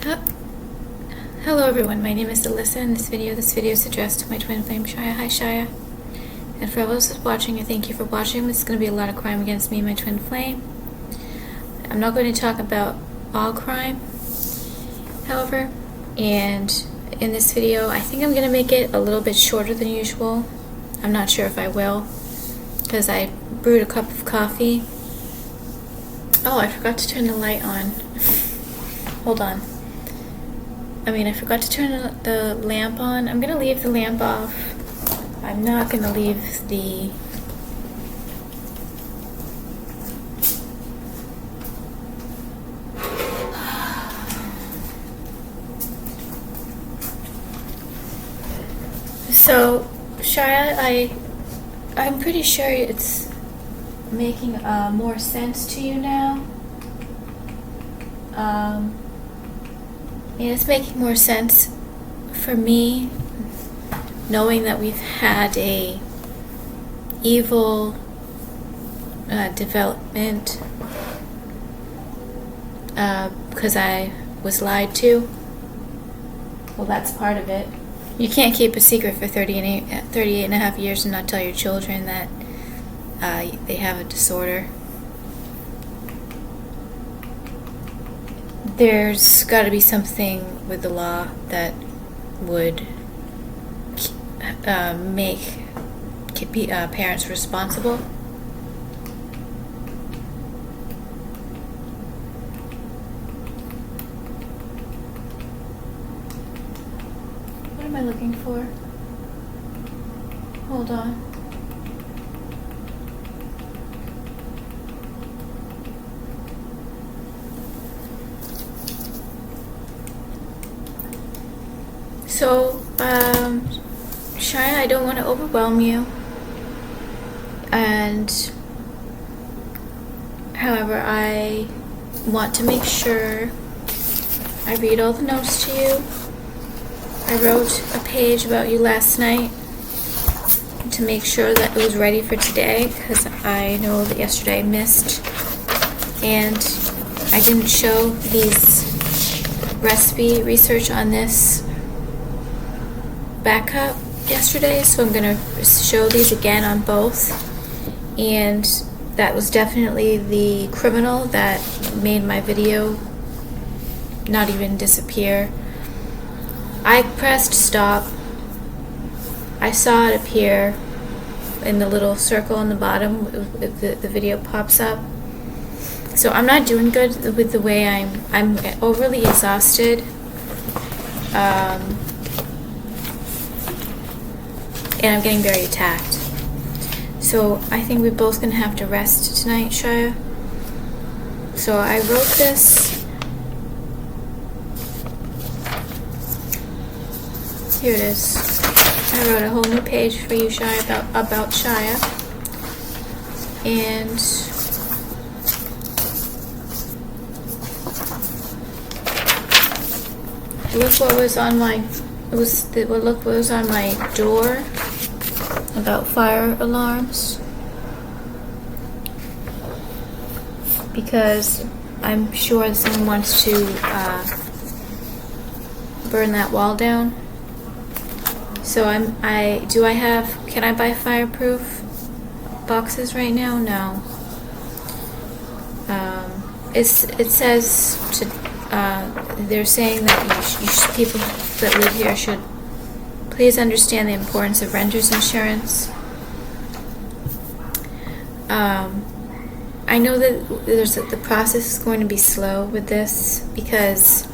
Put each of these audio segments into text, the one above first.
Uh, Hello everyone, my name is Alyssa, and this video is addressed to my twin flame Shia. Hi Shia. And for all those watching, I thank you for watching. This is going to be a lot of crime against me and my twin flame. I'm not going to talk about all crime, however, and in this video I think I'm going to make it a little bit shorter than usual. I'm not sure if I will, because I brewed a cup of coffee. Oh, I forgot to turn the light on. Hold on. I forgot to turn the lamp on. I'm gonna leave the lamp off. I'm not gonna leave the So, Shia, I'm pretty sure it's making more sense to you now. And it's making more sense for me, knowing that we've had a evil development because I was lied to. Well, that's part of it. You can't keep a secret for 38 and a half years and not tell your children that they have a disorder. There's got to be something with the law that would make parents responsible. What am I looking for? Hold on. So, Shia, I don't want to overwhelm you, and however, I want to make sure I read all the notes to you. I wrote a page about you last night to make sure that it was ready for today, because I know that yesterday I missed, and I didn't show these recipe research on this backup yesterday, so I'm going to show these again on both. And that was definitely the criminal that made my video not even disappear. I pressed stop. I saw it appear in the little circle on the bottom. The video pops up. So I'm not doing good with the way I'm overly exhausted. And I'm getting very attacked. So I think we're both going to have to rest tonight, Shia. So I wrote this. Here it is. I wrote a whole new page for you, Shia, about Shia. And look what was on my look what was on my door about fire alarms, because I'm sure someone wants to burn that wall down. So can I buy fireproof boxes right now? No. It says they're saying that people that live here should please understand the importance of renter's insurance. I know that the process is going to be slow with this, because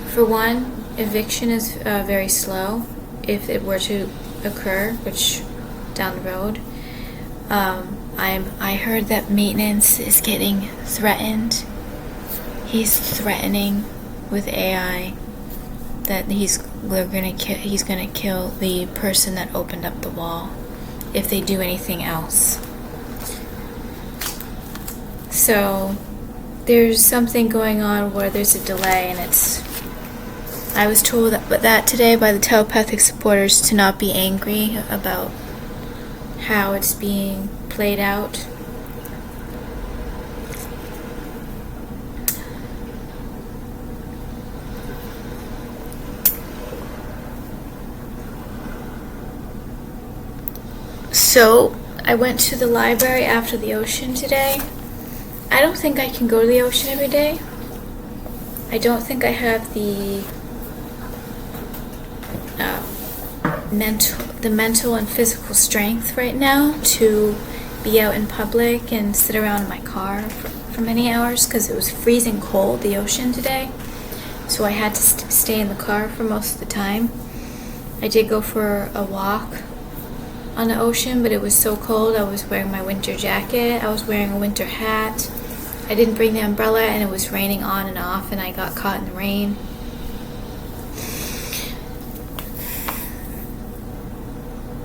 for one, eviction is very slow if it were to occur, which down the road. I heard that maintenance is getting threatened. He's threatening with AI that he's gonna kill the person that opened up the wall if they do anything else. So there's something going on where there's a delay, and I was told that today by the telepathic supporters to not be angry about how it's being played out. So I went to the library after the ocean today. I don't think I can go to the ocean every day. I don't think I have the mental and physical strength right now to be out in public and sit around in my car for many hours because it was freezing cold, the ocean today. So I had to stay in the car for most of the time. I did go for a walk on the ocean, but it was so cold. I was wearing my winter jacket. I was wearing a winter hat. I didn't bring the umbrella, and it was raining on and off, and I got caught in the rain.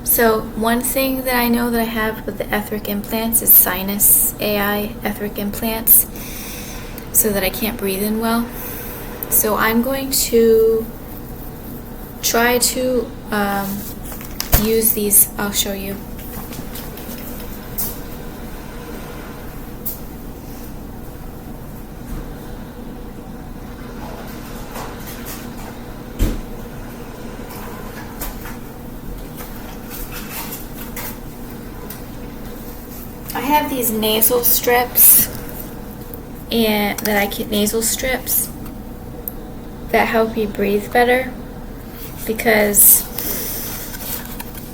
So one thing that I know that I have with the etheric implants is sinus AI etheric implants, so that I can't breathe in well. So I'm going to try to use these. I'll show you. I have these nasal strips nasal strips that help you breathe better, because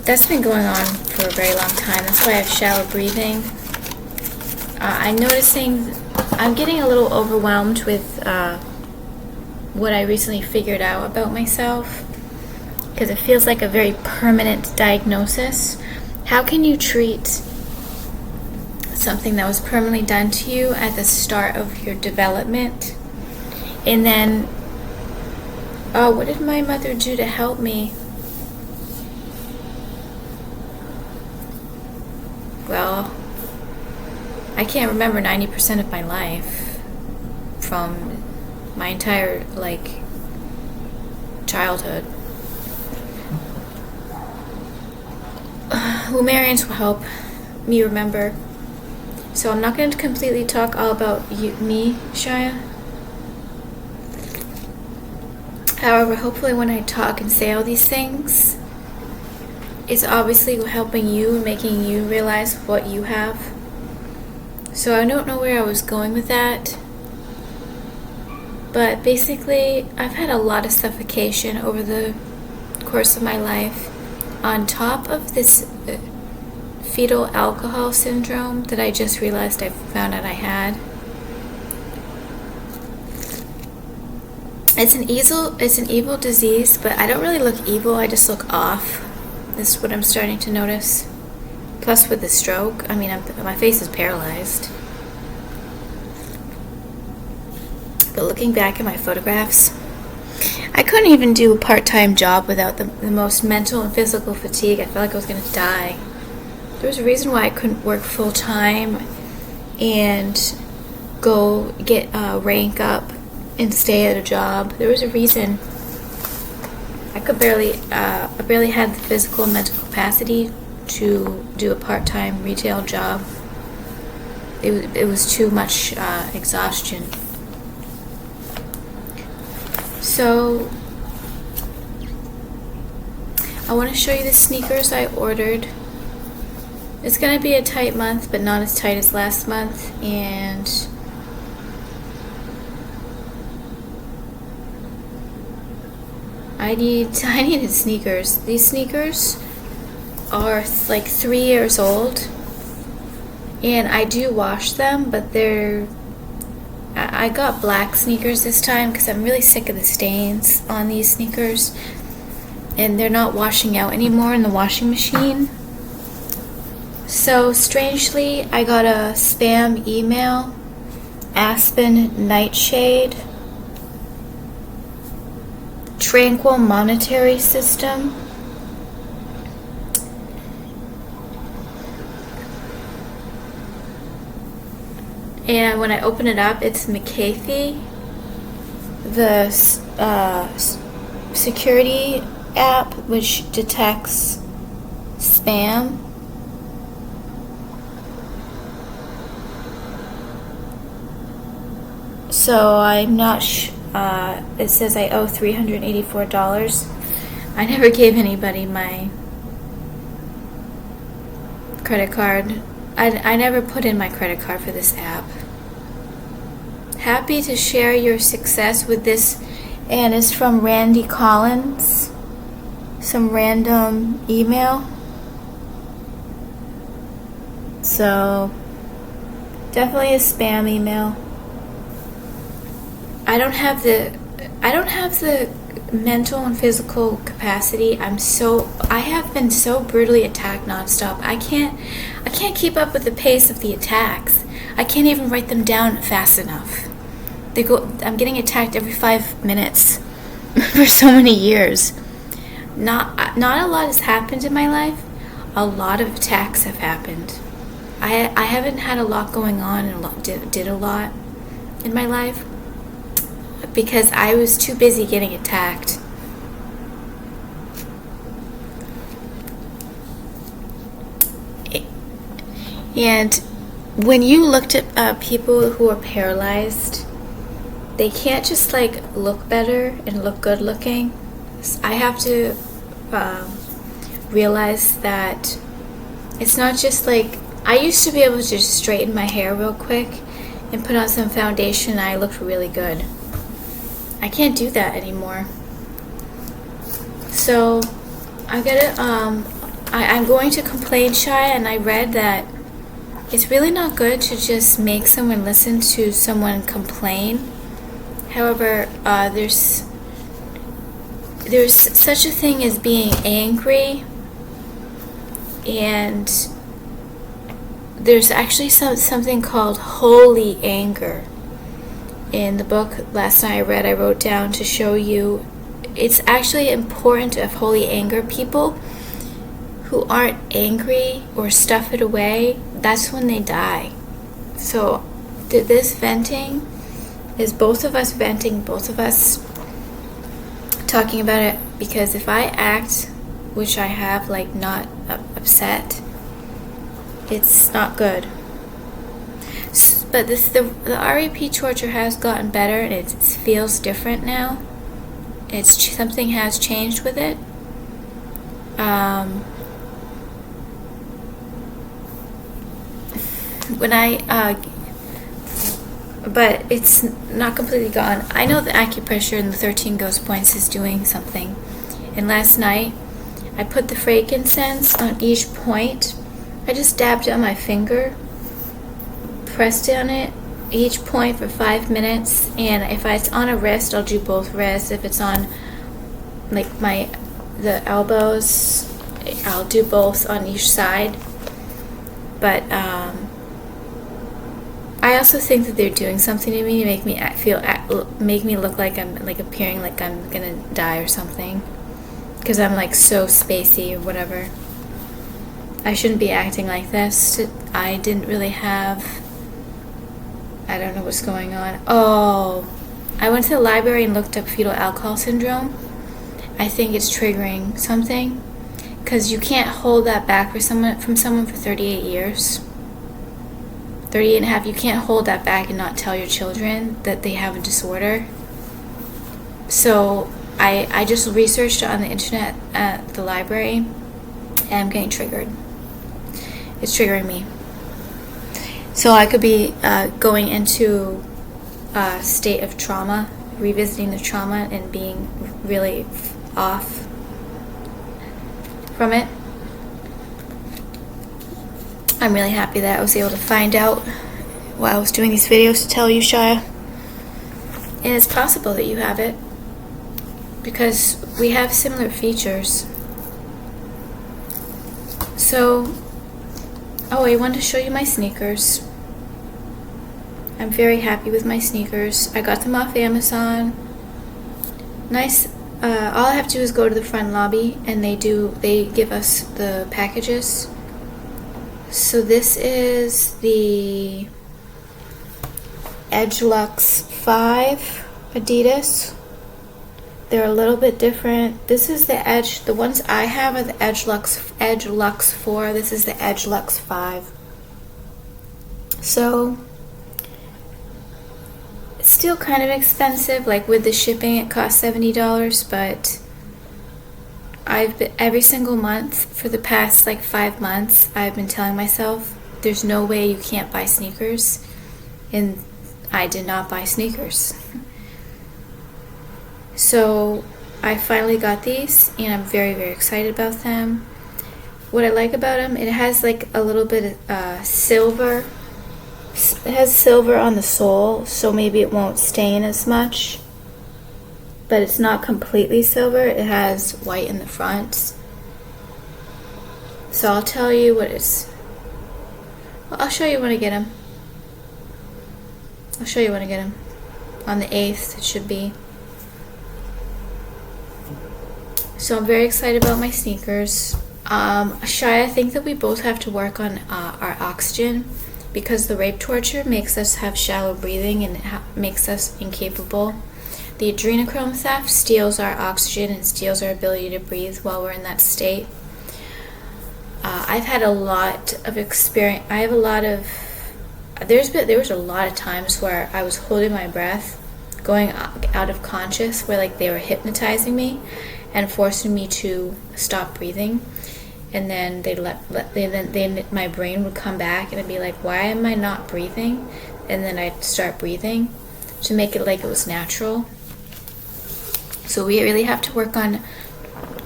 that's been going on for a very long time. That's why I have shallow breathing. I'm noticing I'm getting a little overwhelmed with what I recently figured out about myself, because it feels like a very permanent diagnosis. How can you treat something that was permanently done to you at the start of your development, and then what did my mother do to help me? Well, I can't remember 90% of my life from my entire childhood. Lumarians will help me remember. So I'm not going to completely talk all about me, Shia. However, hopefully when I talk and say all these things, it's obviously helping you and making you realize what you have. So I don't know where I was going with that. But basically, I've had a lot of suffocation over the course of my life, on top of this fetal alcohol syndrome that I just realized I found out I had. It's an evil disease, but I don't really look evil, I just look off. This is what I'm starting to notice. Plus with the stroke, my face is paralyzed. But looking back at my photographs, I couldn't even do a part-time job without the most mental and physical fatigue. I felt like I was going to die. There was a reason why I couldn't work full-time and go get rank up and stay at a job. There was a reason. I barely had the physical and mental capacity to do a part-time retail job. It was too much exhaustion. So I want to show you the sneakers I ordered. It's going to be a tight month, but not as tight as last month, and I needed sneakers. These sneakers are 3 years old, and I do wash them, but I got black sneakers this time because I'm really sick of the stains on these sneakers, and they're not washing out anymore in the washing machine. So strangely, I got a spam email, Aspen Nightshade, Tranquil Monetary System. And when I open it up, it's McAfee, the security app which detects spam. So I'm not it says I owe $384. I never gave anybody my credit card. I never put in my credit card for this app. Happy to share your success with this, and it's from Randy Collins. Some random email. So definitely a spam email. I don't have the mental and physical capacity. I have been so brutally attacked nonstop. I can't keep up with the pace of the attacks. I can't even write them down fast enough. I'm getting attacked every 5 minutes for so many years. Not a lot has happened in my life. A lot of attacks have happened. I haven't had a lot going on and did a lot in my life because I was too busy getting attacked. And when you looked at people who are paralyzed, they can't just like look better and look good looking. I have to realize that it's not just like, I used to be able to just straighten my hair real quick and put on some foundation and I looked really good. I can't do that anymore. So I'm going to complain shy, and I read that it's really not good to just make someone listen to someone complain. However, there's such a thing as being angry, and there's actually something called holy anger. In the book last night I wrote down to show you it's actually important to have holy anger. People who aren't angry or stuff it away, that's when they die. So this venting is both of us venting, both of us talking about it, because if I act, which I have, like not upset, it's not good. But the REP torture has gotten better, and it feels different now. Something has changed with it. But it's not completely gone. I know the acupressure and the 13 ghost points is doing something. And last night, I put the frankincense on each point. I just dabbed it on my finger, pressed on it, each point for 5 minutes. And if it's on a wrist, I'll do both wrists. If it's on like the elbows, I'll do both on each side. But I also think that they're doing something to me to make me look like I'm like appearing like I'm gonna die or something, because I'm like so spacey or whatever. I shouldn't be acting like this. I didn't really have, I don't know what's going on. Oh, I went to the library and looked up fetal alcohol syndrome. I think it's triggering something, because you can't hold that back from someone for 38 years. 38 and a half, you can't hold that back and not tell your children that they have a disorder. So I just researched it on the internet at the library, and I'm getting triggered. It's triggering me. So I could be going into a state of trauma, revisiting the trauma and being really off from it. I'm really happy that I was able to find out while I was doing these videos to tell you, Shia. And it's possible that you have it, because we have similar features. So, I wanted to show you my sneakers. I'm very happy with my sneakers. I got them off Amazon. Nice. All I have to do is go to the front lobby, and they give us the packages. So this is the Edge Lux 5 Adidas. They're a little bit different. This is the Edge. The ones I have are the Edge Lux 4. This is the Edge Lux 5. So it's still kind of expensive. Like with the shipping, it costs $70, but every single month for the past like 5 months, I've been telling myself, there's no way you can't buy sneakers. And I did not buy sneakers. So I finally got these, and I'm very, very excited about them. What I like about them, it has like a little bit of silver. It has silver on the sole, so maybe it won't stain as much. But it's not completely silver. It has white in the front. So I'll tell you what it's... Well, I'll show you when I get them. I'll show you when I get them. On the 8th, it should be. So I'm very excited about my sneakers. Shai, I think that we both have to work on our oxygen, because the rape torture makes us have shallow breathing and it makes us incapable. The adrenochrome theft steals our oxygen and steals our ability to breathe while we're in that state. I've had a lot of experience. I have a lot of... There was a lot of times where I was holding my breath, going out of conscious, where like they were hypnotizing me and forcing me to stop breathing. And then then my brain would come back and it'd be like, why am I not breathing? And then I'd start breathing to make it like it was natural. So we really have to work on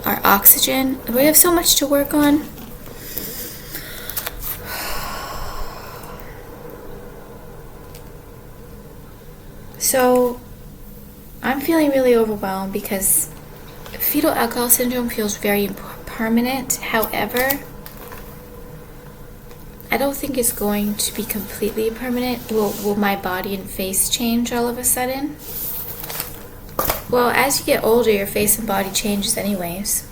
our oxygen. We have so much to work on. So I'm feeling really overwhelmed because fetal alcohol syndrome feels very permanent. However, I don't think it's going to be completely permanent. Will my body and face change all of a sudden? Well, as you get older, your face and body changes anyways.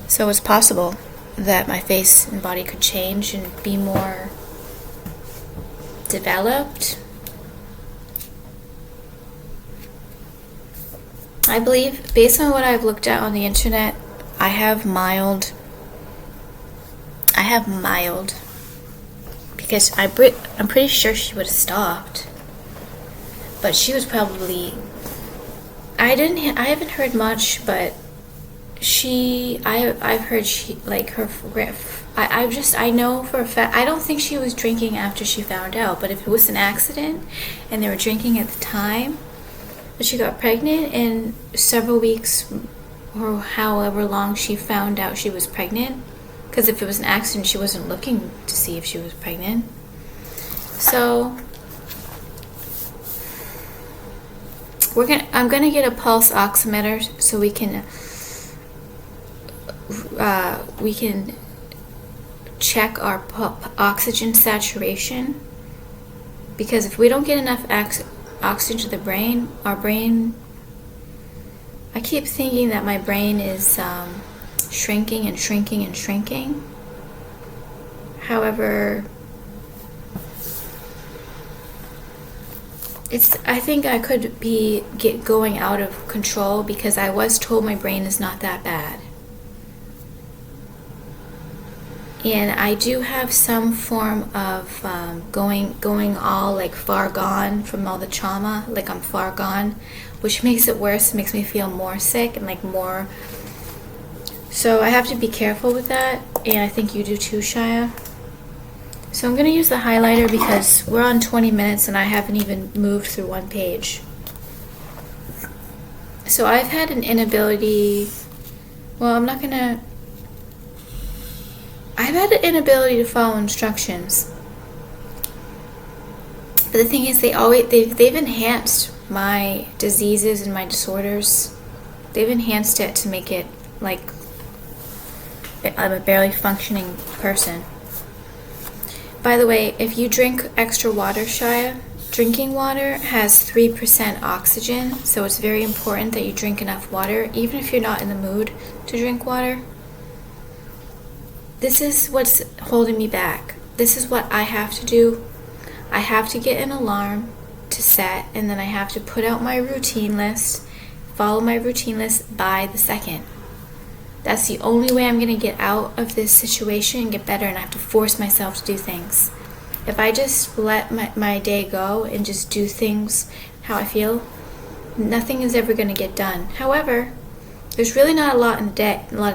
So it's possible that my face and body could change and be more developed. I believe, based on what I've looked at on the internet, I have mild, because I'm pretty sure she would have stopped, but she was probably, I haven't heard much, but I've heard she, like her, I know for a fact, I don't think she was drinking after she found out, but if it was an accident and they were drinking at the time, but she got pregnant, and several weeks or however long she found out she was pregnant, because if it was an accident, she wasn't looking to see if she was pregnant. So I'm gonna get a pulse oximeter so we can check our oxygen saturation, because if we don't get enough oxygen to the brain, our brain, I keep thinking that my brain is shrinking and shrinking and shrinking. However, I think I could be going out of control, because I was told my brain is not that bad. And I do have some form of going all like far gone from all the trauma, like I'm far gone, which makes it worse. It makes me feel more sick and like more. So I have to be careful with that, and I think you do too, Shia. So I'm going to use the highlighter because we're on 20 minutes and I haven't even moved through one page. So I've had an inability, I've had an inability to follow instructions. But the thing is, they've enhanced my diseases and my disorders. They've enhanced it to make it like I'm a barely functioning person. By the way, if you drink extra water, Shia, drinking water has 3% oxygen, so it's very important that you drink enough water, even if you're not in the mood to drink water. This is what's holding me back. This is what I have to do. I have to get an alarm to set, and then I have to put out my routine list, follow my routine list by the second. That's the only way I'm going to get out of this situation and get better, and I have to force myself to do things. If I just let my day go and just do things how I feel, nothing is ever going to get done. However, there's really not a lot of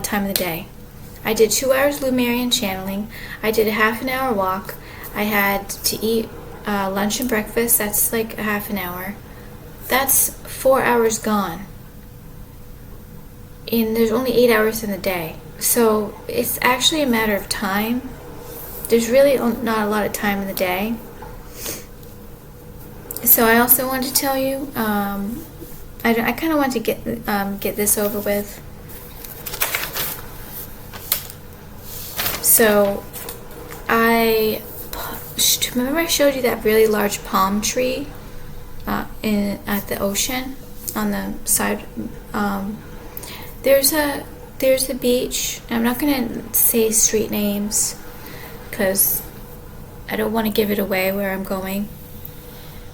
time in the day. I did 2 hours Lumerian channeling. I did a half an hour walk. I had to eat lunch and breakfast. That's like a half an hour. That's 4 hours gone. And there's only 8 hours in the day. So it's actually a matter of time. There's really not a lot of time in the day. So I also want to tell you, I kind of want to get this over with. So remember I showed you that really large palm tree at the ocean on the side. There's a beach. I'm not going to say street names because I don't want to give it away where I'm going.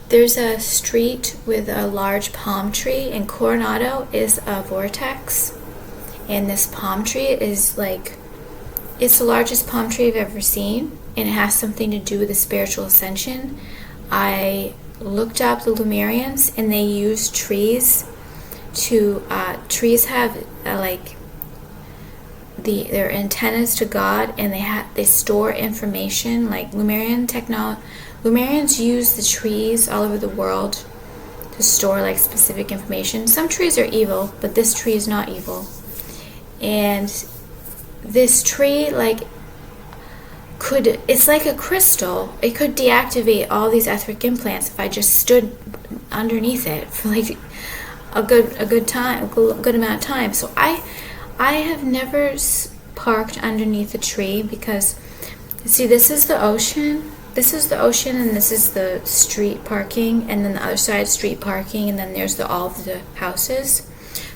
There's a street with a large palm tree, and Coronado is a vortex. And this palm tree is it's the largest palm tree I've ever seen, and it has something to do with the spiritual ascension. I looked up the Lumerians, and they use trees to, trees have their antennas to God, and they store information like Lumerian technology. Lumerians use the trees all over the world to store like specific information. Some trees are evil, but this tree is not evil. And this tree it's like a crystal. It could deactivate all these etheric implants if I just stood underneath it for like a good amount of time. So I have never parked underneath a tree because, see, this is the ocean. This is the ocean, and this is the street parking, and then the other side street parking, and then there's all of the houses.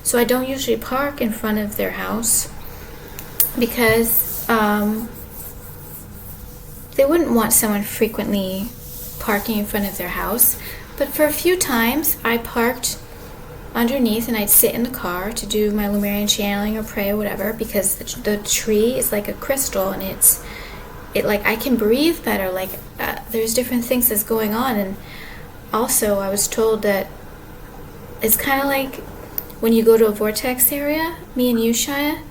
So I don't usually park in front of their house because they wouldn't want someone frequently parking in front of their house. But for a few times, I parked underneath, and I'd sit in the car to do my Lumerian channeling or pray or whatever, because the tree is like a crystal, and I can breathe better. There's different things that's going on. And also I was told that it's kind of like when you go to a vortex area, me and you, Shia,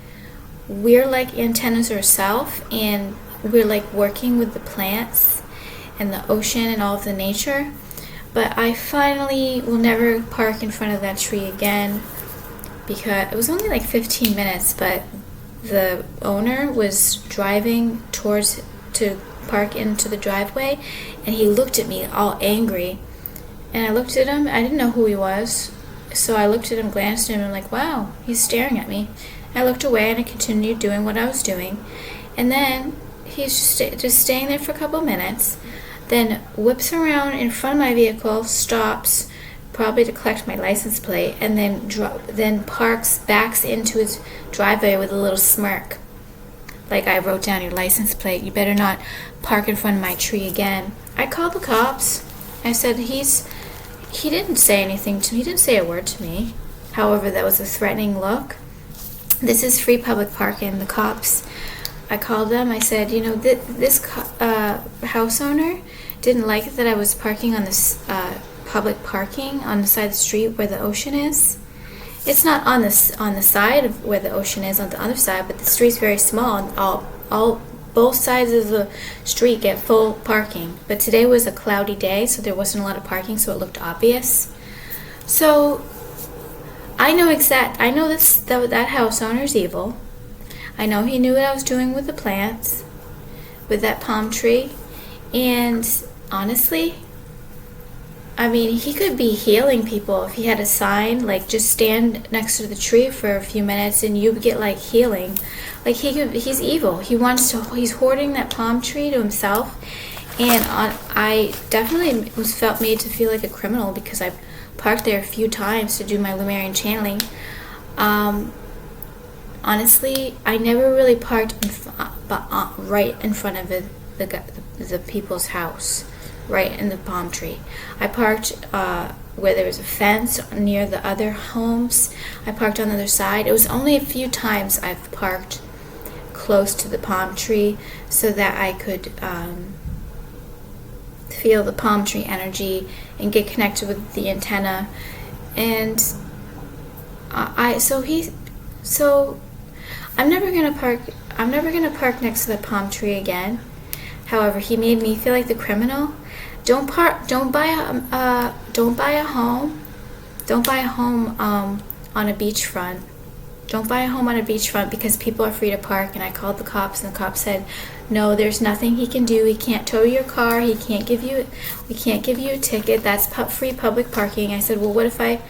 we're like antennas ourselves, and we're like working with the plants and the ocean and all of the nature. But I finally will never park in front of that tree again, because it was only like 15 minutes, but the owner was driving to park into the driveway, and he looked at me all angry, and I looked at him. I didn't know who he was, so I looked at him, glanced at him, and I'm like, wow, he's staring at me. I looked away, and I continued doing what I was doing, and then he's just staying there for a couple minutes, then whips around in front of my vehicle, stops, probably to collect my license plate, and then backs into his driveway with a little smirk. Like, I wrote down your license plate. You better not park in front of my tree again. I called the cops. I said, he didn't say anything to me. He didn't say a word to me. However, that was a threatening look. This is free public parking. The cops, I called them. I said, this house owner didn't like it that I was parking on this public parking on the side of the street where the ocean is. It's not on the side of where the ocean is, on the other side, but the street's very small, and both sides of the street get full parking. But today was a cloudy day, so there wasn't a lot of parking, so it looked obvious. So I know that house owner's evil. I know he knew what I was doing with the plants, with that palm tree, and honestly, I mean, he could be healing people if he had a sign, like, just stand next to the tree for a few minutes and you get, like, healing. Like, he's evil. He's hoarding that palm tree to himself. And I definitely felt made to feel like a criminal because I parked there a few times to do my Lumerian channeling. Honestly, I never really parked right in front of the people's house. Right in the palm tree. I parked where there was a fence near the other homes. I parked on the other side. It was only a few times I've parked close to the palm tree so that I could feel the palm tree energy and get connected with the antenna. And So I'm never gonna park. I'm never gonna park next to the palm tree again. However, he made me feel like the criminal. Don't park. Don't buy a. Don't buy a home. Don't buy a home on a beachfront. Don't buy a home on a beachfront because people are free to park. And I called the cops, and the cops said, "No, there's nothing he can do. He can't tow your car. He can't give you. We can't give you a ticket. That's free public parking." I said, "Well, what if I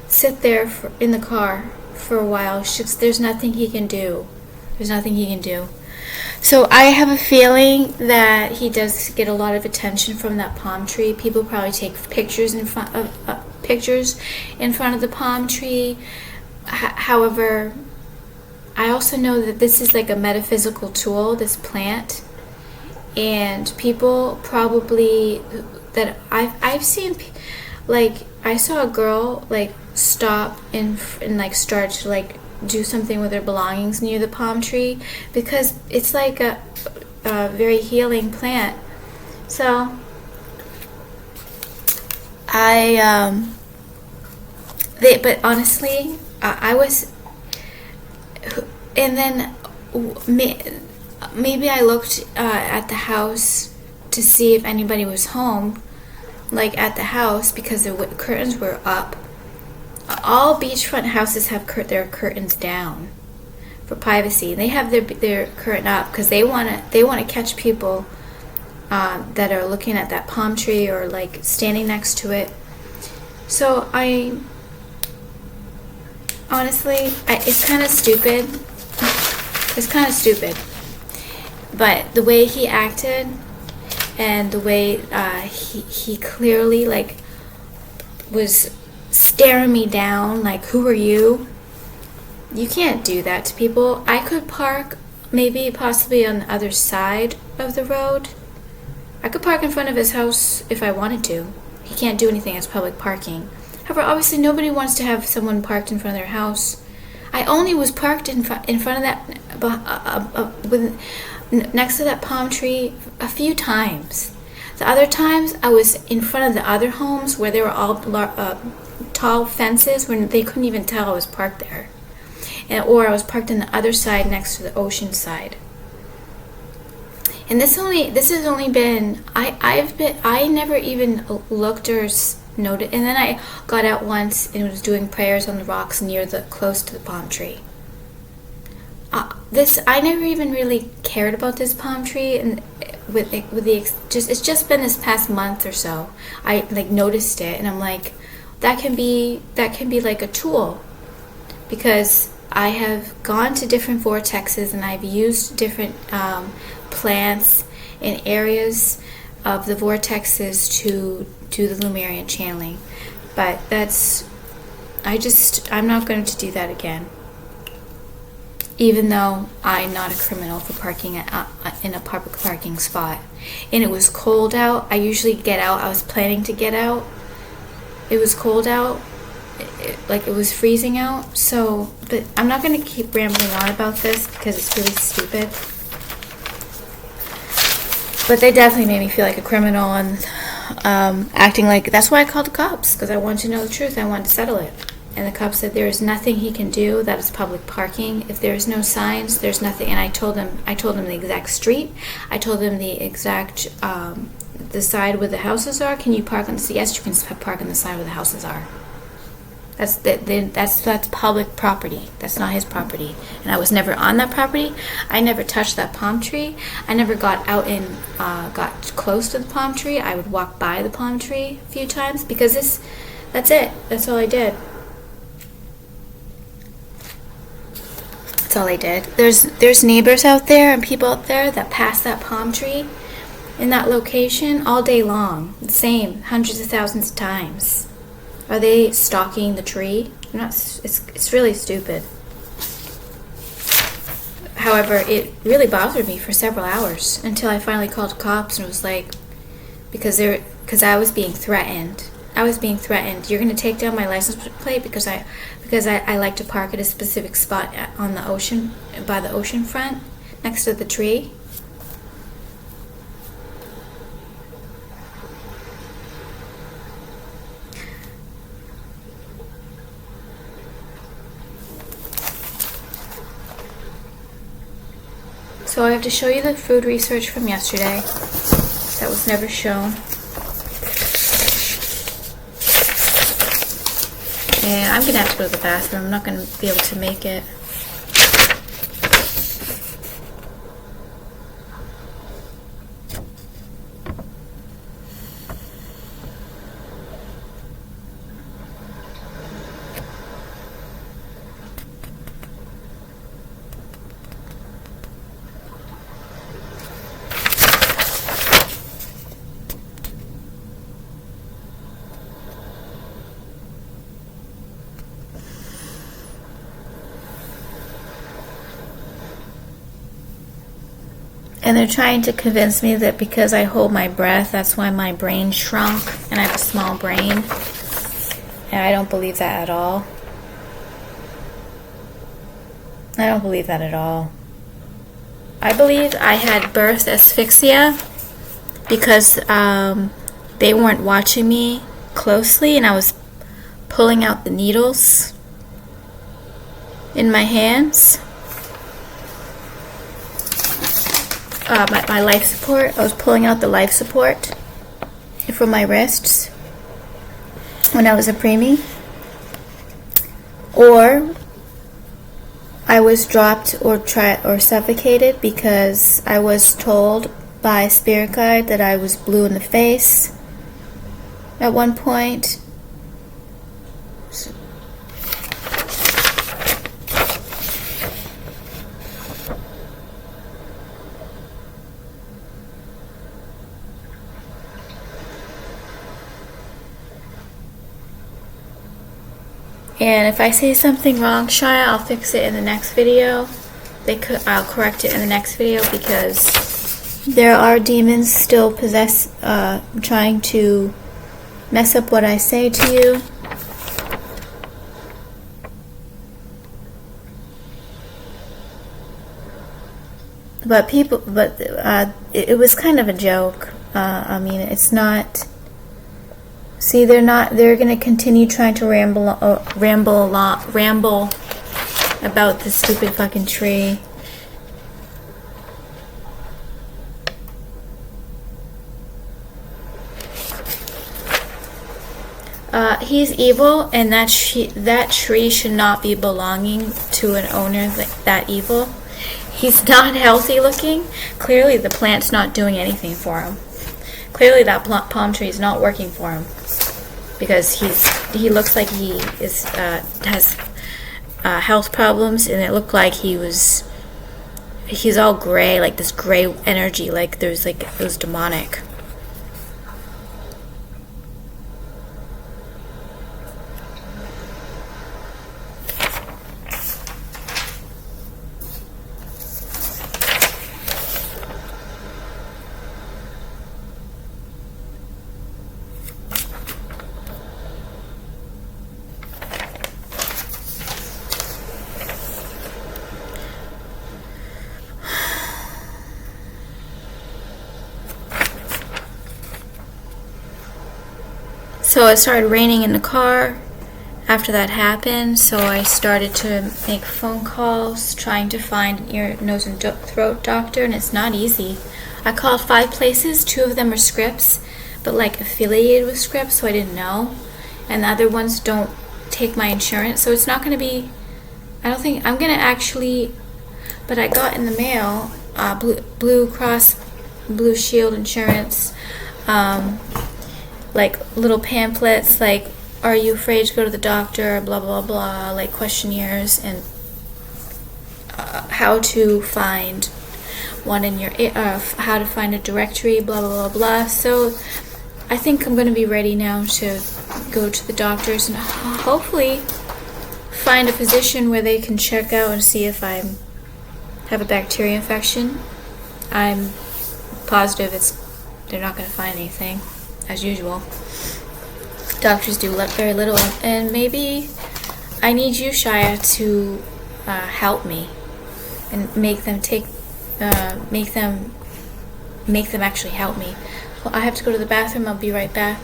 sit there in the car for a while?" There's nothing he can do. There's nothing he can do. So I have a feeling that he does get a lot of attention from that palm tree. People probably take pictures in front of the palm tree. However, I also know that this is like a metaphysical tool, this plant, and people probably that I've seen, like I saw a girl like stop and like start to like do something with their belongings near the palm tree because it's like a very healing plant. So but honestly, I was, and then maybe I looked at the house to see if anybody was home, like at the house, because the curtains were up. All beachfront houses have their curtains down for privacy. They have their curtain up because they want to catch people that are looking at that palm tree or like standing next to it. So honestly, it's kind of stupid. It's kind of stupid. But the way he acted and the way he clearly like was staring me down like, "Who are you?" You can't do that to people. I could park possibly on the other side of the road. I could park in front of his house if I wanted to. He can't do anything. It's public parking. However, obviously nobody wants to have someone parked in front of their house. I only was parked in front of that next to that palm tree a few times. The other times I was in front of the other homes where they were all tall fences when they couldn't even tell I was parked there, or I was parked on the other side next to the ocean side. And this has only been I never even looked or noted, and then I got out once and was doing prayers on the rocks close to the palm tree. I never even really cared about this palm tree, and it's just been this past month or so I like noticed it, and I'm like, that can be like a tool, because I have gone to different vortexes and I've used different plants in areas of the vortexes to do the Lemurian channeling. But I'm not going to do that again. Even though I'm not a criminal for parking in a public parking spot. And it was cold out. I usually get out. I was planning to get out. It was cold out. It was freezing out. So, but I'm not going to keep rambling on about this because it's really stupid. But they definitely made me feel like a criminal and acting like, that's why I called the cops, because I wanted to know the truth. I wanted to settle it. And the cop said there is nothing he can do. That is public parking. If there is no signs, there's nothing. And I told him the exact street. I told him the exact the side where the houses are. Can you park on? Yes, you can park on the side where the houses are. That's public property. That's not his property. And I was never on that property. I never touched that palm tree. I never got out and got close to the palm tree. I would walk by the palm tree a few times because that's it. That's all I did. That's all I did. There's neighbors out there and people out there that pass that palm tree in that location all day long. The same, hundreds of thousands of times. Are they stalking the tree? It's really stupid. However, it really bothered me for several hours until I finally called the cops and was like, because I was being threatened. You're going to take down my license plate because I like to park at a specific spot on the ocean, by the ocean front, next to the tree. So I have to show you the food research from yesterday that was never shown. And I'm gonna have to go to the bathroom. I'm not gonna be able to make it. And they're trying to convince me that because I hold my breath, that's why my brain shrunk and I have a small brain. And I don't believe that at all. I don't believe that at all. I believe I had birth asphyxia because they weren't watching me closely and I was pulling out the needles in my hands. My life support. I was pulling out the life support from my wrists when I was a preemie. Or I was dropped or suffocated because I was told by a spirit guide that I was blue in the face at one point. And if I say something wrong, Shia, I'll fix it in the next video. I'll correct it in the next video because there are demons still trying to mess up what I say to you. But it was kind of a joke. I mean, it's not. See, they're going to continue trying to ramble about this stupid fucking tree. He's evil, and that tree should not be belonging to an owner that evil. He's not healthy looking. Clearly, the plant's not doing anything for him. Clearly, that palm tree is not working for him because he looks like he has health problems, and it looked like he's all gray, like this gray energy, like it was demonic. So it started raining in the car after that happened, so I started to make phone calls trying to find an ear, nose, and throat doctor, and it's not easy. I called 5 places. 2 of them are Scripps, but like affiliated with Scripps, so I didn't know. And the other ones don't take my insurance, so it's not going to be, I don't think, I'm going to actually, but I got in the mail Blue Cross Blue Shield insurance, like little pamphlets like, are you afraid to go to the doctor, blah blah blah, like questionnaires, and how to find one in your how to find a directory, blah blah blah blah. So I think I'm going to be ready now to go to the doctors and hopefully find a physician where they can check out and see if I have a bacteria infection. I'm positive they're not going to find anything, as usual. Doctors do very little, and maybe I need you, Shia, to help me and make them actually help me. Well, I have to go to the bathroom. I'll be right back.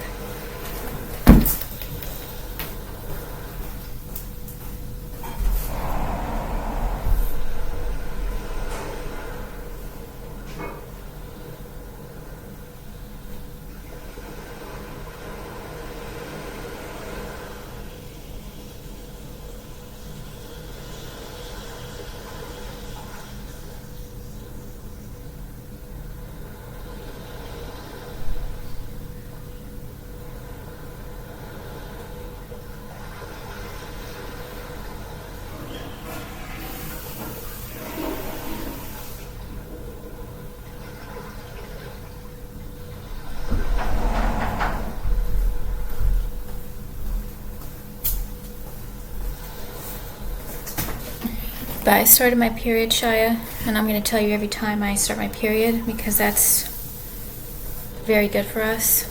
But I started my period, Shia, and I'm going to tell you every time I start my period because that's very good for us.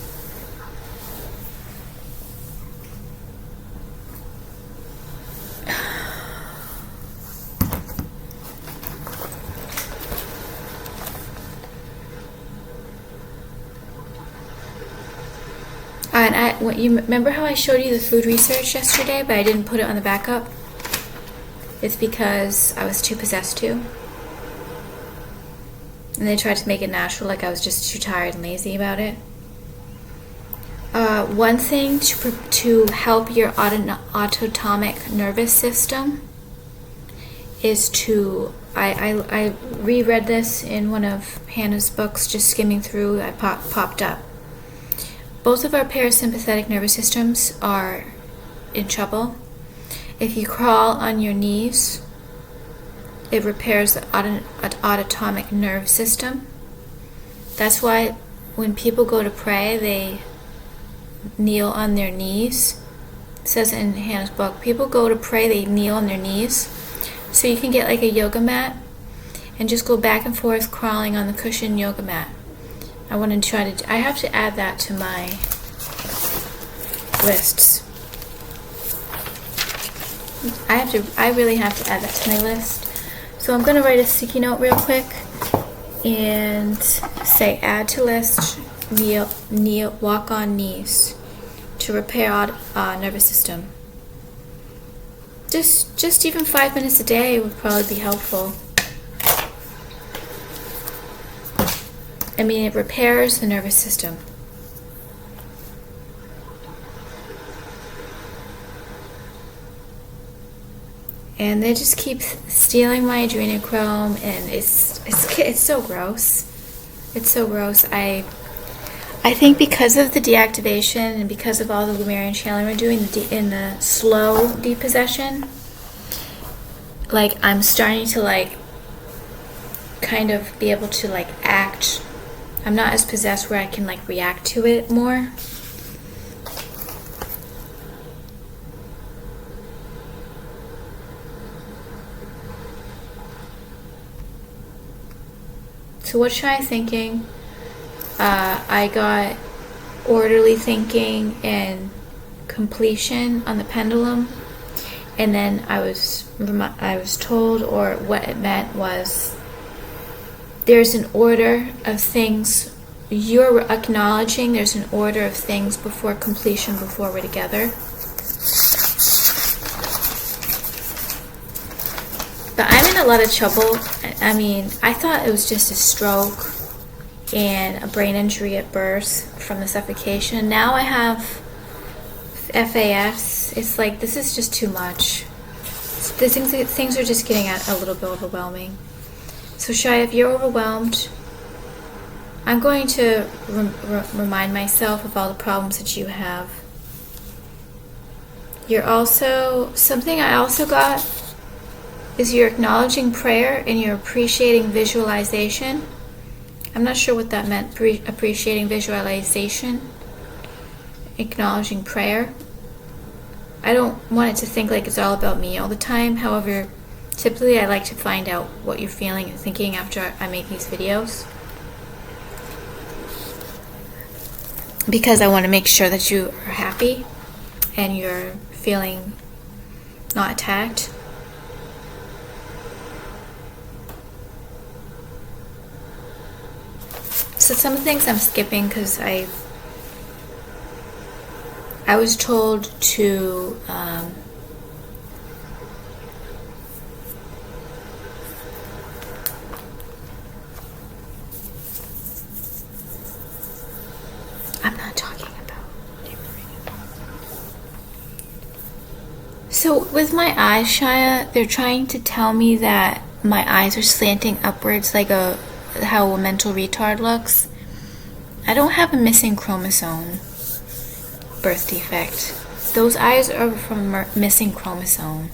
And you remember how I showed you the food research yesterday, but I didn't put it on the backup? It's because I was too possessed to. And they tried to make it natural, like I was just too tired and lazy about it. One thing to help your autonomic nervous system is to... I reread this in one of Hannah's books, just skimming through, I popped up. Both of our parasympathetic nervous systems are in trouble. If you crawl on your knees, it repairs the autonomic nerve system. That's why when people go to pray, they kneel on their knees. It says in Hannah's book, people go to pray, they kneel on their knees. So you can get like a yoga mat and just go back and forth crawling on the cushion yoga mat. I have to add that to my lists. I really have to add that to my list. So I'm going to write a sticky note real quick and say add to list, kneel, walk on knees to repair nervous system. Just even 5 minutes a day would probably be helpful. I mean, it repairs the nervous system. And they just keep stealing my adrenochrome, and it's so gross. It's so gross. I think because of the deactivation and because of all the Lumerian channeling we're doing in the slow depossession, like I'm starting to like kind of be able to like act. I'm not as possessed where I can like react to it more. So what should I thinking? I got orderly thinking and completion on the pendulum, and then I was told, or what it meant was, there's an order of things. You're acknowledging there's an order of things before completion, before we're together. But I'm in a lot of trouble. I mean, I thought it was just a stroke and a brain injury at birth from the suffocation. Now I have FAS. It's like, this is just too much. Things are just getting a little bit overwhelming. So Shai, if you're overwhelmed, I'm going to remind myself of all the problems that you have. You're also, something I also got is you're acknowledging prayer and you're appreciating visualization. I'm not sure what that meant, appreciating visualization, acknowledging prayer. I don't want it to think like it's all about me all the time. However, typically I like to find out what you're feeling and thinking after I make these videos, because I want to make sure that you are happy and you're feeling not attacked. So some things I'm skipping because I was told to I'm not talking about So with my eyes, Shia, they're trying to tell me that my eyes are slanting upwards like how a mental retard looks. I don't have a missing chromosome birth defect. Those eyes are from a missing chromosome.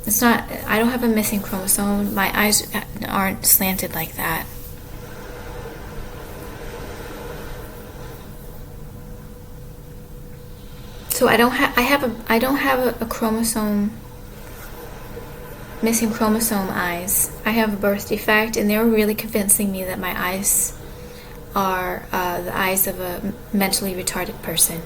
It's not, I don't have a missing chromosome. My eyes aren't slanted like that. So I don't have a chromosome missing chromosome eyes. I have a birth defect, and they were really convincing me that my eyes are the eyes of a mentally retarded person.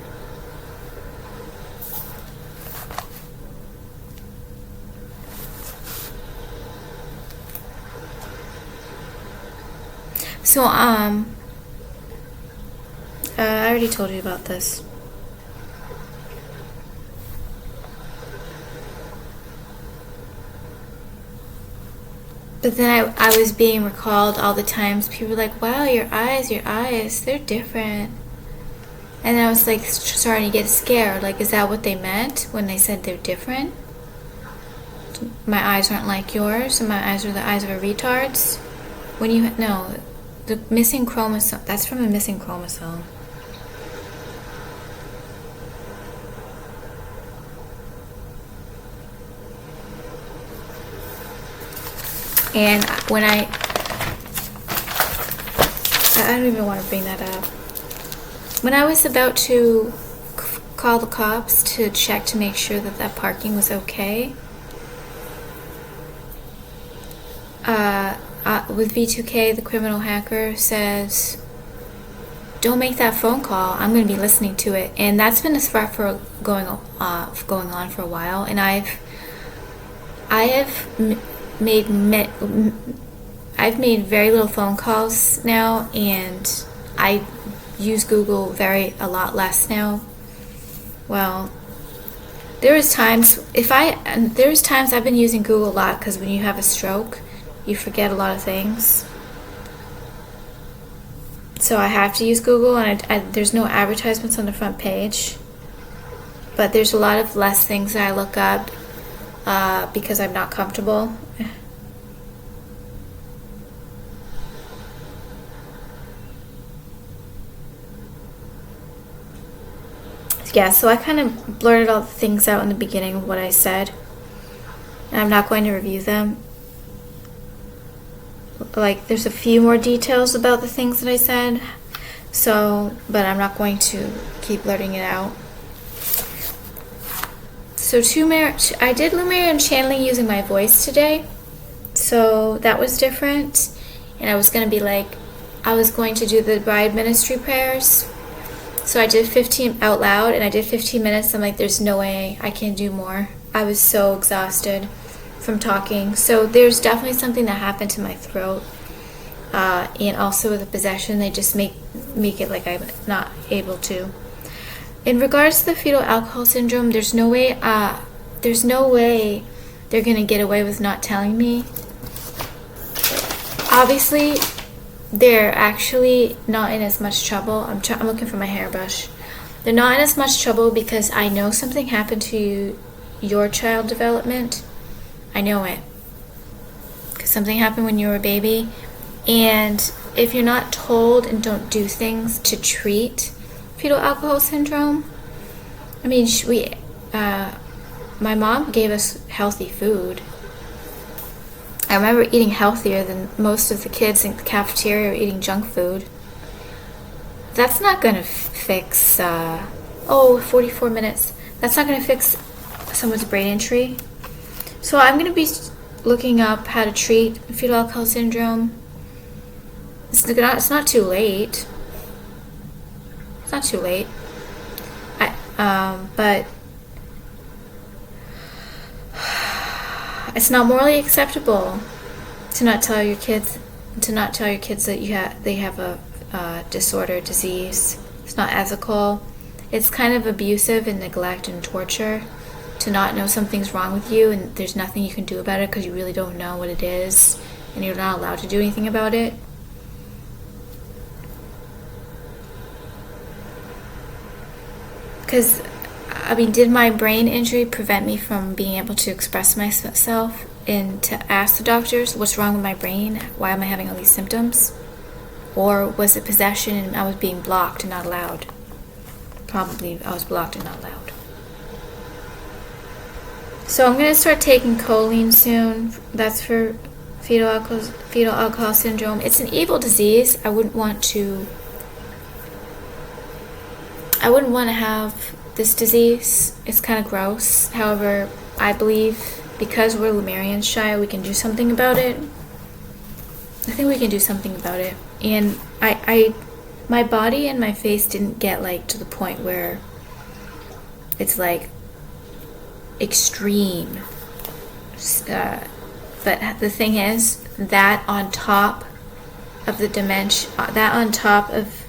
So, I already told you about this. But then I was being recalled all the times. People were like, wow, your eyes, they're different. And I was like starting to get scared. Like, is that what they meant when they said they're different? My eyes aren't like yours, and my eyes are the eyes of a retard's? When you, no, the missing chromosome, that's from a missing chromosome. And when I don't even want to bring that up. When I was about to call the cops to check to make sure that that parking was okay, with V2K, the criminal hacker says, don't make that phone call. I'm going to be listening to it. And that's been a threat for going on for a while. And I have made very little phone calls now, and I use Google a lot less now. Well, there's times I've been using Google a lot, because when you have a stroke, you forget a lot of things. So I have to use Google, and there's no advertisements on the front page, but there's a lot of less things that I look up because I'm not comfortable. Yeah, so I kind of blurted all the things out in the beginning of what I said, and I'm not going to review them. Like, there's a few more details about the things that I said, but I'm not going to keep blurting it out. So I did Lumerian channeling using my voice today, so that was different. And I was going to do the bride ministry prayers. So I did 15 out loud, and I did 15 minutes. I'm like, there's no way I can do more. I was so exhausted from talking. So there's definitely something that happened to my throat. And also with the possession, they just make it like I'm not able to. In regards to the fetal alcohol syndrome, there's no way they're going to get away with not telling me. Obviously, they're actually not in as much trouble. I'm looking for my hairbrush. They're not in as much trouble because I know something happened to your child development. I know it. Because something happened when you were a baby. And if you're not told and don't do things to treat fetal alcohol syndrome, I mean, my mom gave us healthy food. I remember eating healthier than most of the kids in the cafeteria were eating junk food. That's not going to fix, 44 minutes. That's not going to fix someone's brain injury. So I'm going to be looking up how to treat fetal alcohol syndrome. It's not too late. It's not too late. But it's not morally acceptable to not tell your kids that they have a disorder, disease. It's not ethical. It's kind of abusive and neglect and torture to not know something's wrong with you and there's nothing you can do about it because you really don't know what it is and you're not allowed to do anything about it. Because, I mean, did my brain injury prevent me from being able to express myself and to ask the doctors what's wrong with my brain? Why am I having all these symptoms? Or was it possession and I was being blocked and not allowed? Probably I was blocked and not allowed. So I'm going to start taking choline soon. That's for fetal alcohol syndrome. It's an evil disease. I wouldn't want to have this disease. It's kind of gross. However, I believe because we're Lemurians, Shia, we can do something about it. I think we can do something about it. And my body and my face didn't get like to the point where it's like extreme. But the thing is that on top of the dementia, that on top of,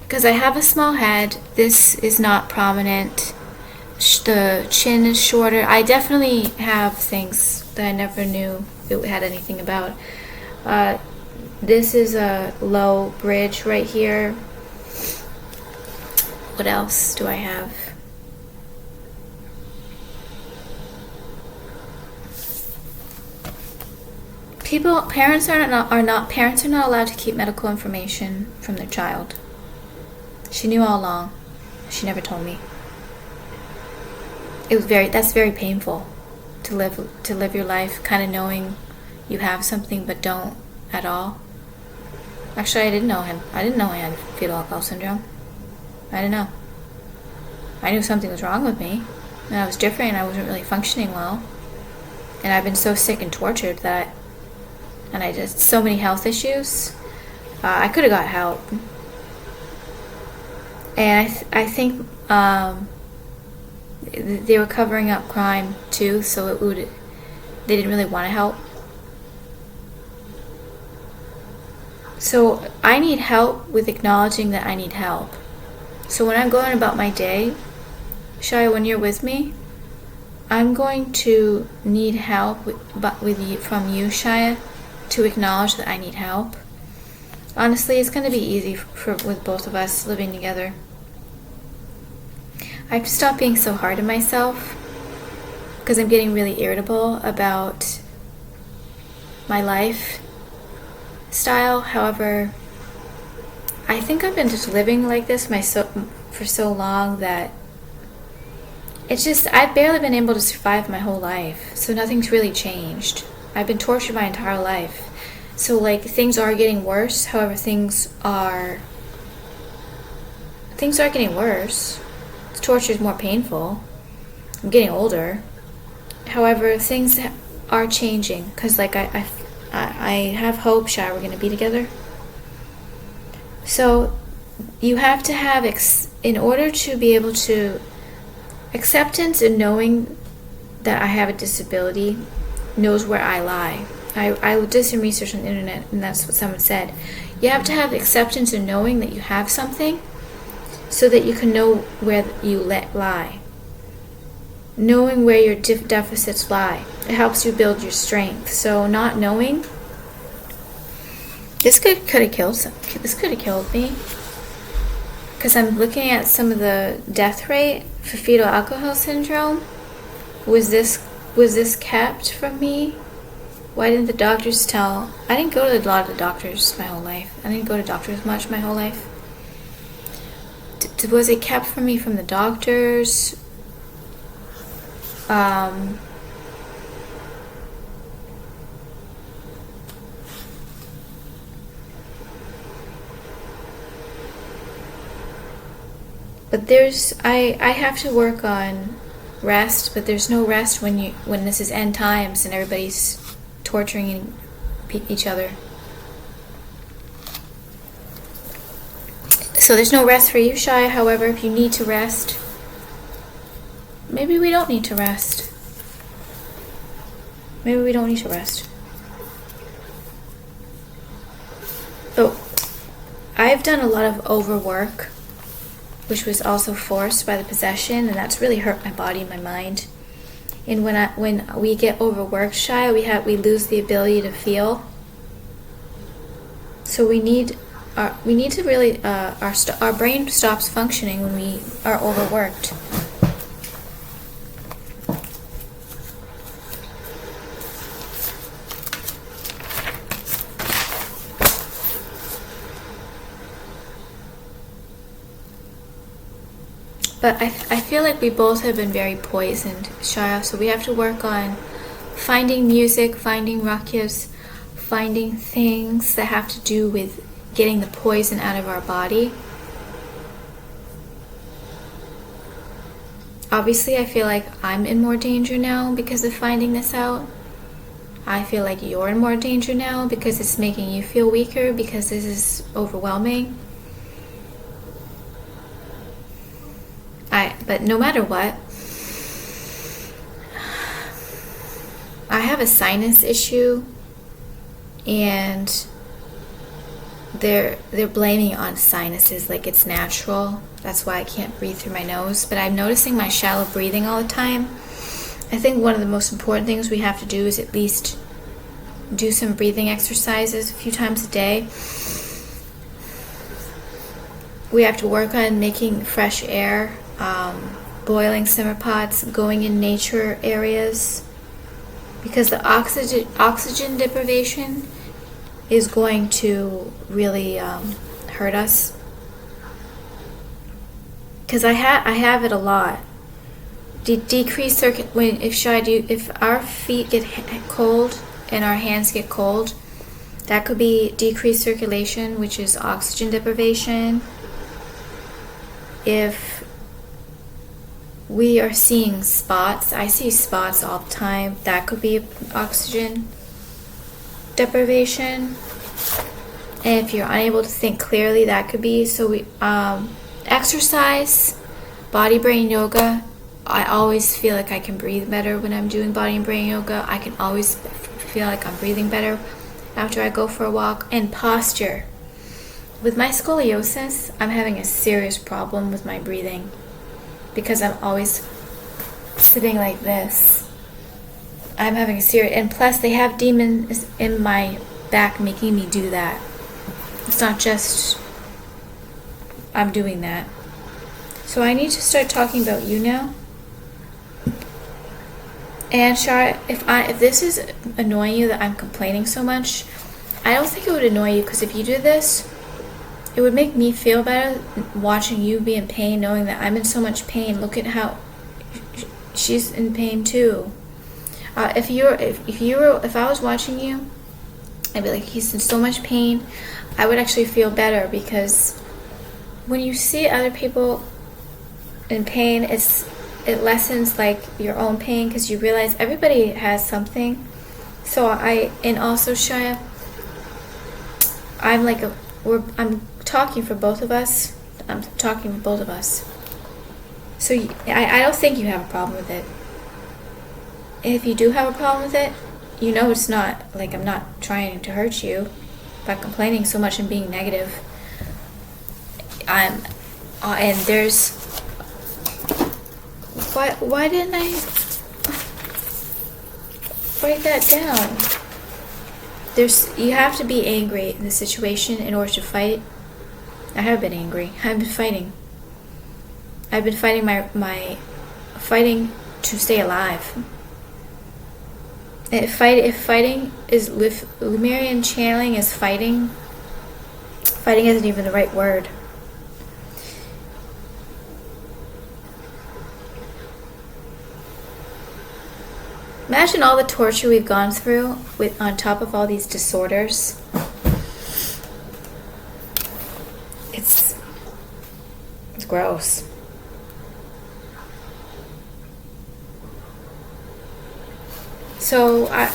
because I have a small head, this is not prominent. The chin is shorter. I definitely have things that I never knew it had anything about. This is a low bridge right here. What else do I have? Parents are not allowed to keep medical information from their child. She knew all along. She never told me. That's very painful to live your life kind of knowing you have something but don't at all. Actually, I didn't know I had fetal alcohol syndrome. I didn't know. I knew something was wrong with me, and I was different, and I wasn't really functioning well. And I've been so sick and tortured and I just so many health issues. I could have got help, and I think they were covering up crime too, so they didn't really want to help. So I need help with acknowledging that I need help. So when I'm going about my day, Shia, when you're with me, I'm going to need help from you, Shia, to acknowledge that I need help. Honestly, it's going to be easy with both of us living together. I have to stop being so hard on myself because I'm getting really irritable about my lifestyle. However, I think I've been just living like this for so long that I've barely been able to survive my whole life. So nothing's really changed. I've been tortured my entire life. So like things are getting worse. However, things are getting worse. The torture is more painful. I'm getting older. However, things are changing because like I have hope, Shai, we're going to be together. So you have to have, in order to be able to, acceptance and knowing that I have a disability knows where I lie. I did some research on the internet, and that's what someone said. You have to have acceptance and knowing that you have something so that you can know where you lie. Knowing where your deficits lie. It helps you build your strength. So not knowing, this could have killed me. Because I'm looking at some of the death rate for fetal alcohol syndrome. Was this kept from me? Why didn't the doctors tell? I didn't go to a lot of the doctors my whole life. I didn't go to doctors much my whole life. Was it kept from me from the doctors? But I have to work on rest, but there's no rest when this is end times and everybody's torturing each other. So there's no rest for you, Shia. However, if you need to rest, maybe we don't need to rest. Maybe we don't need to rest. Oh, I've done a lot of overwork, which was also forced by the possession, and that's really hurt my body and my mind. And when we get overworked, Shia, we lose the ability to feel. So we need to really our brain stops functioning when we are overworked. But I feel like we both have been very poisoned, Shia, so we have to work on finding music, finding rakyas, finding things that have to do with getting the poison out of our body. obviously I feel like I'm in more danger now because of finding this out. I feel like you're in more danger now because it's making you feel weaker, because this is overwhelming. But no matter what, I have a sinus issue, and they're blaming it on sinuses like it's natural. That's why I can't breathe through my nose. But I'm noticing my shallow breathing all the time. I think one of the most important things we have to do is at least do some breathing exercises a few times a day. We have to work on making fresh air, boiling simmer pots, going in nature areas, because the oxygen deprivation is going to really hurt us. Because I have it a lot. Decrease if our feet get cold and our hands get cold, that could be decreased circulation, which is oxygen deprivation. If we are seeing spots, I see spots all the time, that could be oxygen deprivation. And if you're unable to think clearly, that could be. So we exercise, body brain yoga. I always feel like I can breathe better when I'm doing body and brain yoga. I can always feel like I'm breathing better after I go for a walk. And posture. With my scoliosis, I'm having a serious problem with my breathing because I'm always sitting like this. I'm having a serious, and plus they have demons in my back making me do that. It's not just I'm doing that. So I need to start talking about you now. And Shara, if this is annoying you that I'm complaining so much, I don't think it would annoy you, because if you do this, it would make me feel better watching you be in pain, knowing that I'm in so much pain. Look at how she's in pain too. If I was watching you, I'd be like, he's in so much pain. I would actually feel better, because when you see other people in pain, it lessens like your own pain, because you realize everybody has something. So and also Shia, I'm talking for both of us. I'm talking for both of us. So I don't think you have a problem with it. If you do have a problem with it, you know it's not like I'm not trying to hurt you by complaining so much and being negative. And there's why didn't I write that down? You have to be angry in the situation in order to fight. I have been angry. I've been fighting. I've been fighting my fighting to stay alive. If fighting is Lemurian channeling is fighting isn't even the right word. Imagine all the torture we've gone through on top of all these disorders. It's gross. So I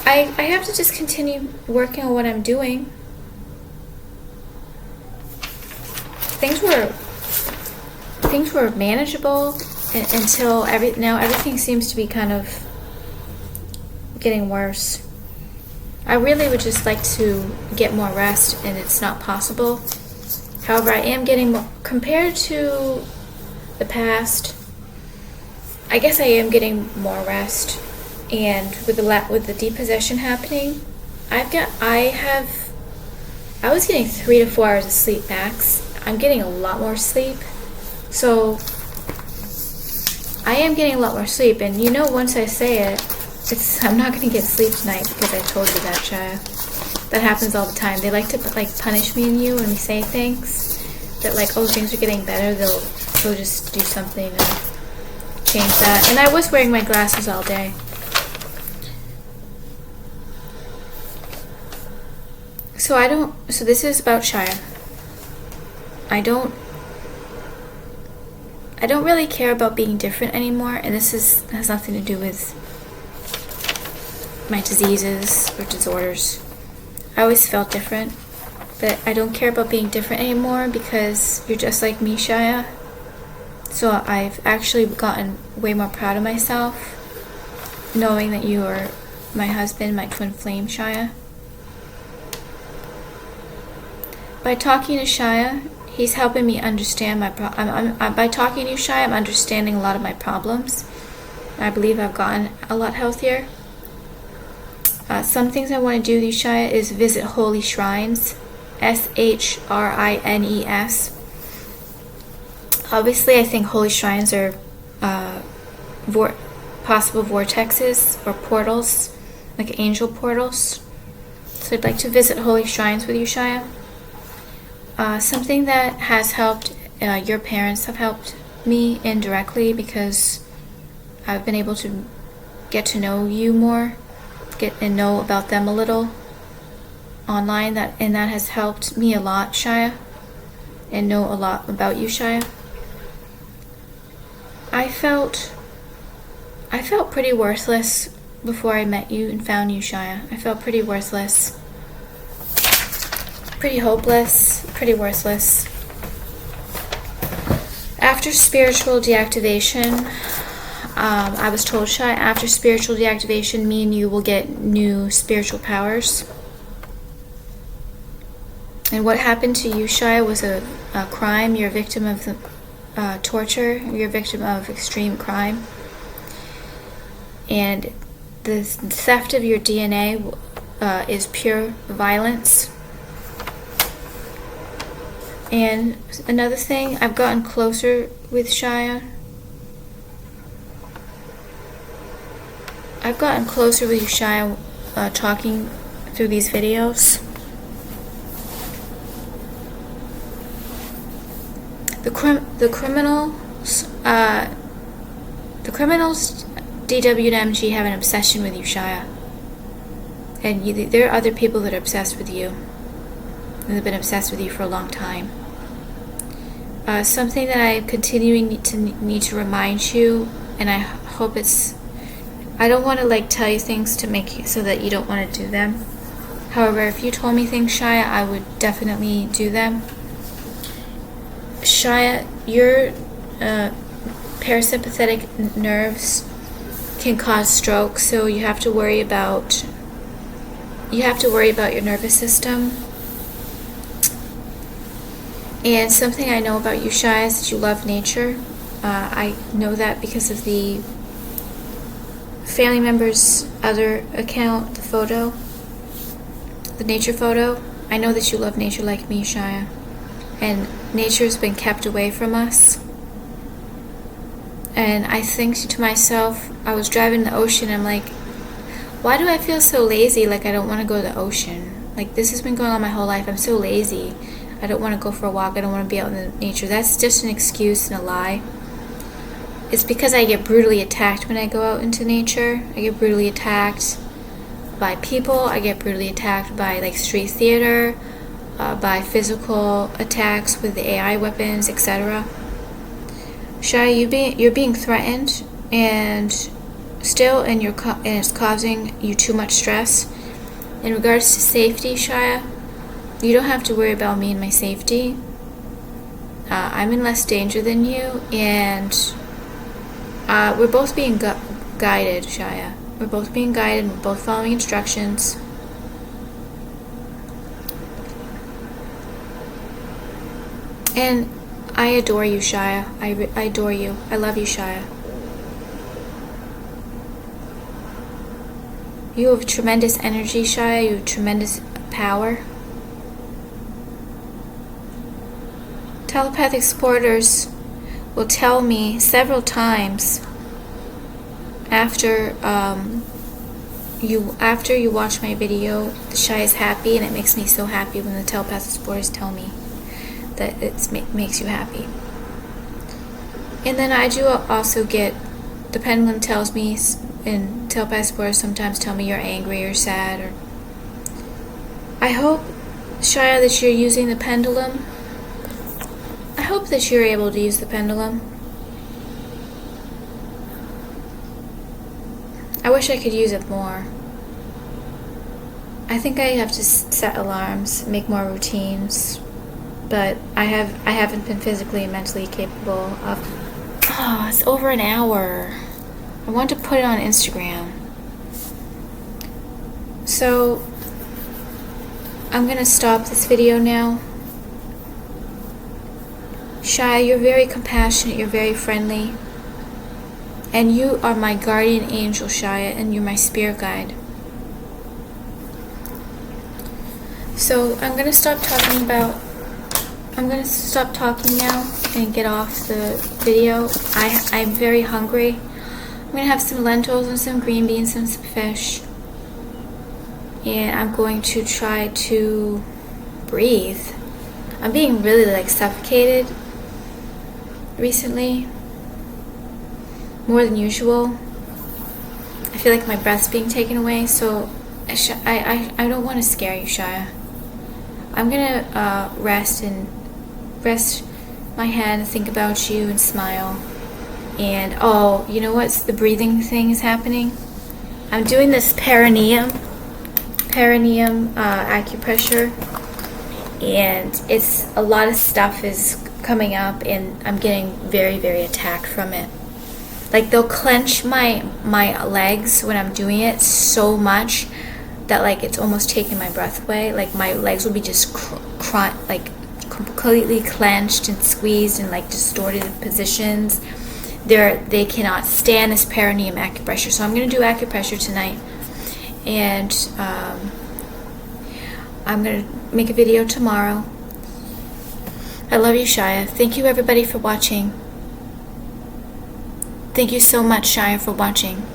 have to just continue working on what I'm doing. Things were manageable until now everything seems to be kind of getting worse. I really would just like to get more rest, and it's not possible. However, I am getting more, compared to the past, I guess I am getting more rest. And with the depossession happening, I was getting 3 to 4 hours of sleep max. I'm getting a lot more sleep. So I am getting a lot more sleep, and once I say it, I'm not going to get sleep tonight because I told you that, Shia. That happens all the time. They like to punish me and you when we say things that things are getting better. They'll just do something to change that. And I was wearing my glasses all day. So this is about Shia. I I don't really care about being different anymore, and this has nothing to do with my diseases or disorders. I always felt different, but I don't care about being different anymore because you're just like me, Shia. So I've actually gotten way more proud of myself knowing that you are my husband, my twin flame, Shia. By talking to Shia, he's helping me understand by talking to you, Shia, I'm understanding a lot of my problems. I believe I've gotten a lot healthier. Some things I want to do with you, Shia, is visit holy shrines. SHRINES. Obviously, I think holy shrines are possible vortexes or portals, like angel portals. So I'd like to visit holy shrines with you, Shia. Something that has helped, your parents have helped me indirectly because I've been able to get to know you more, get and know about them a little online, and that has helped me a lot, Shia, and know a lot about you, Shia. I felt pretty worthless before I met you and found you, Shia. I felt pretty worthless, pretty hopeless, pretty worthless. After spiritual deactivation, I was told, Shia, after spiritual deactivation, me and you will get new spiritual powers. And what happened to you, Shia, was a crime. You're a victim of torture. You're a victim of extreme crime. And the theft of your DNA is pure violence. And another thing, I've gotten closer with Shia. I've gotten closer with you, Shia, talking through these videos. The criminals, DW and MG have an obsession with you, Shia. And there are other people that are obsessed with you. And they've been obsessed with you for a long time. Something that I'm continuing need to remind you, and I hope I don't want to tell you things to make you so that you don't want to do them. However, if you told me things, Shia, I would definitely do them. Shia, your parasympathetic nerves can cause stroke, so you have to worry about your nervous system. And something I know about you, Shia, is that you love nature. I know that because of the family member's other account, the nature photo. I know that you love nature like me, Shia. And nature has been kept away from us. And I think to myself, I was driving the ocean, I'm like, why do I feel so lazy? I don't want to go to the ocean. This has been going on my whole life. I'm so lazy. I don't want to go for a walk. I don't want to be out in the nature. That's just an excuse and a lie. It's because I get brutally attacked when I go out into nature. I get brutally attacked by people. I get brutally attacked by street theater, by physical attacks with the AI weapons, etc. Shia, you're being threatened, and it's causing you too much stress. In regards to safety, Shia, you don't have to worry about me and my safety. I'm in less danger than you, and we're both being guided, Shia. We're both being guided, and we're both following instructions. And I adore you, Shia. I adore you. I love you, Shia. You have tremendous energy, Shia. You have tremendous power. Telepathic supporters will tell me several times after you watch my video, the Shia is happy, and it makes me so happy when the telepathic supporters tell me that it makes you happy. And then I do also get, the pendulum tells me, and telepathic supporters sometimes tell me you're angry or sad. Or I hope, Shia, that you're using the pendulum. I hope that you're able to use the pendulum. I wish I could use it more. I think I have to set alarms, make more routines, but I haven't been physically and mentally capable of. Oh, it's over an hour. I want to put it on Instagram. So I'm gonna stop this video now. Shia, you're very compassionate, you're very friendly, and you are my guardian angel, Shia, and you're my spirit guide. So I'm gonna stop talking now and get off the video. I'm very hungry. I'm gonna have some lentils and some green beans and some fish, and I'm going to try to breathe. I'm being really like suffocated recently, more than usual. I feel like my breath's being taken away, so I don't want to scare you, Shia. I'm gonna rest my head, think about you, and smile. And oh, you know what's the breathing thing is happening? I'm doing this perineum acupressure, and it's a lot of stuff is coming up, and I'm getting very, very attacked from it. Like they'll clench my legs when I'm doing it so much that like it's almost taking my breath away. Like my legs will be just like completely clenched and squeezed in like distorted positions. They cannot stand this perineum acupressure. So I'm going to do acupressure tonight, and I'm going to make a video tomorrow. I love you, Shia. Thank you everybody for watching. Thank you so much, Shia, for watching.